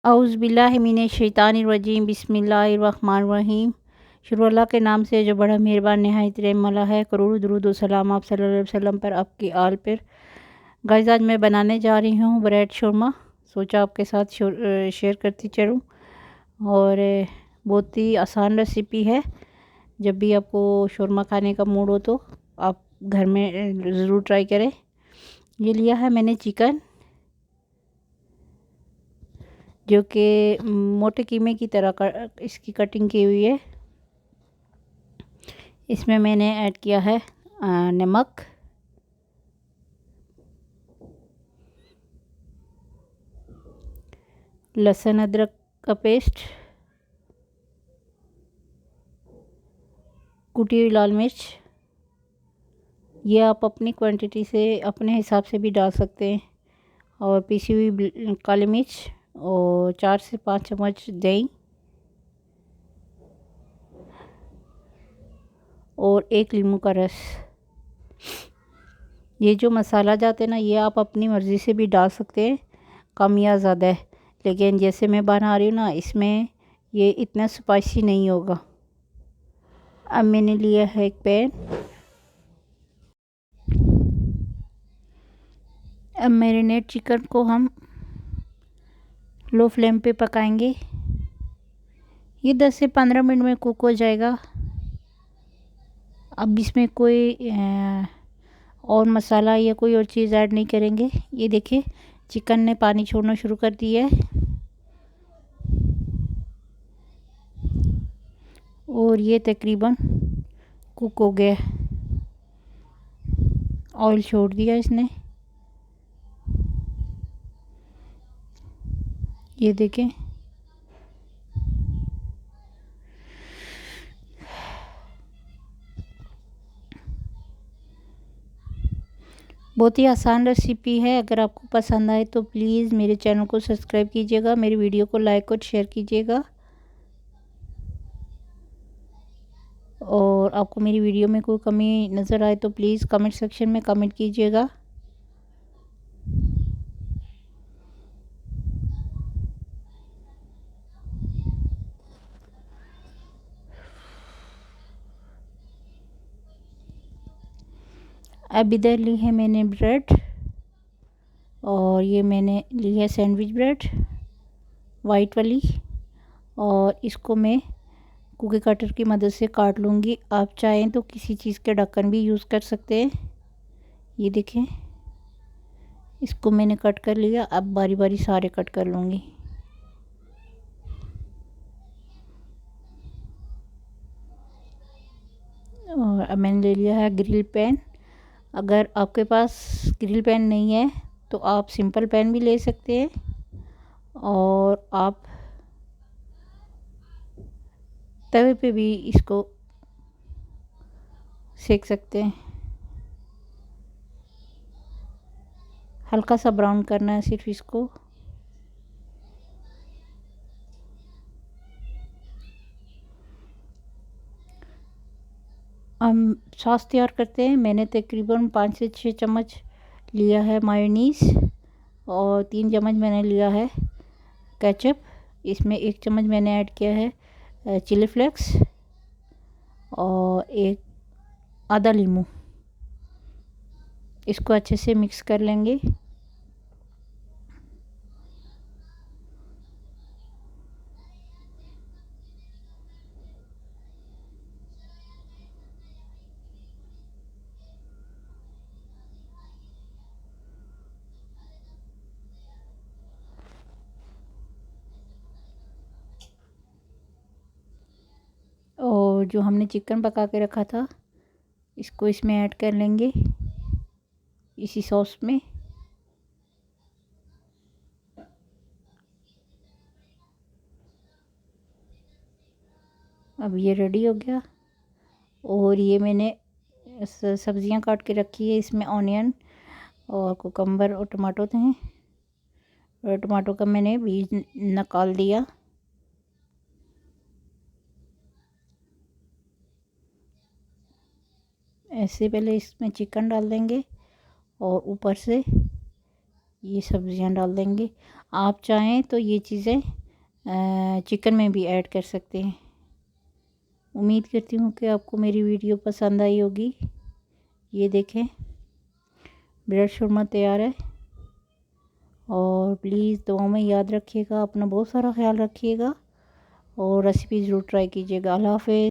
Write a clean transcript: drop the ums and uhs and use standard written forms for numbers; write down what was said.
औज़ुबिल्लाहिमिनश्शैतानिर्रजीम बिस्मिल्लाहिर्रहमानिर्रहीम। शुरू अल्लाह के नाम से जो बड़ा मेहरबान नहायत रहम वाला है। करोड़ों दुरूद व सलाम आप सल्लल्लाहु अलैहि वसल्लम पर, आपकी आल पर। गाइस, आज मैं बनाने जा रही हूँ ब्रेड शोरमा। सोचा आपके साथ शेयर करती चलूँ। और बहुत ही आसान रेसिपी है। जब भी आपको शोरमा खाने का मूड हो तो आप घर में ज़रूर ट्राई करें। ये लिया है मैंने चिकन, जो कि मोटे कीमे की तरह इसकी कटिंग की हुई है। इसमें मैंने ऐड किया है नमक, लहसुन अदरक का पेस्ट, कुटी हुई लाल मिर्च। ये आप अपनी क्वांटिटी से अपने हिसाब से भी डाल सकते हैं। और पीसी हुई काली मिर्च और 4 से 5 चम्मच दही और 1 नींबू का रस। ये जो मसाला जाते हैं ना, ये आप अपनी मर्ज़ी से भी डाल सकते हैं, कम या ज़्यादा है। लेकिन जैसे मैं बना रही हूँ ना, इसमें ये इतना स्पाइसी नहीं होगा। अब मैंने लिया है एक पैन। अब मैरिनेट चिकन को हम लो फ्लेम पे पकाएंगे। ये 10 से 15 मिनट में कुक हो जाएगा। अब इसमें कोई और मसाला या कोई और चीज़ ऐड नहीं करेंगे। ये देखिए, चिकन ने पानी छोड़ना शुरू कर दिया है और ये तकरीबन कुक हो गया। ऑयल छोड़ दिया इसने। ये देखें, बहुत ही आसान रेसिपी है। अगर आपको पसंद आए तो प्लीज़ मेरे चैनल को सब्सक्राइब कीजिएगा, मेरी वीडियो को लाइक और शेयर कीजिएगा। और आपको मेरी वीडियो में कोई कमी नज़र आए तो प्लीज़ कमेंट सेक्शन में कमेंट कीजिएगा। अब इधर ली है मैंने ब्रेड, और ये मैंने ली है सैंडविच ब्रेड वाइट वाली, और इसको मैं कुकी कटर की मदद से काट लूँगी। आप चाहें तो किसी चीज़ के ढक्कन भी यूज़ कर सकते हैं। ये देखें, इसको मैंने कट कर लिया। अब बारी बारी सारे कट कर लूँगी। और अब मैंने ले लिया है ग्रिल पैन। अगर आपके पास ग्रिल पैन नहीं है तो आप सिंपल पैन भी ले सकते हैं, और आप तवे पे भी इसको सेक सकते हैं। हल्का सा ब्राउन करना है सिर्फ इसको। हम सॉस तैयार करते हैं। मैंने तकरीबन 5 से 6 चम्मच लिया है मायोनीज़, और 3 चम्मच मैंने लिया है केचप। इसमें 1 चम्मच मैंने ऐड किया है चिली फ्लेक्स, और एक आधा नींबू। इसको अच्छे से मिक्स कर लेंगे। और जो हमने चिकन पका के रखा था, इसको इसमें ऐड कर लेंगे, इसी सॉस में। अब ये रेडी हो गया। और ये मैंने सब्जियां काट के रखी है। इसमें ऑनियन और कुकम्बर और टमाटो थे, और टमाटो का मैंने बीज निकाल दिया। ऐसे पहले इसमें चिकन डाल देंगे और ऊपर से ये सब्जियां डाल देंगे। आप चाहें तो ये चीज़ें चिकन में भी ऐड कर सकते हैं। उम्मीद करती हूँ कि आपको मेरी वीडियो पसंद आई होगी। ये देखें ब्रेड शोरमा तैयार है। और प्लीज़ दुआओं में याद रखिएगा, अपना बहुत सारा ख्याल रखिएगा और रेसिपी ज़रूर ट्राई कीजिएगा। अल्लाह हाफ़िज़।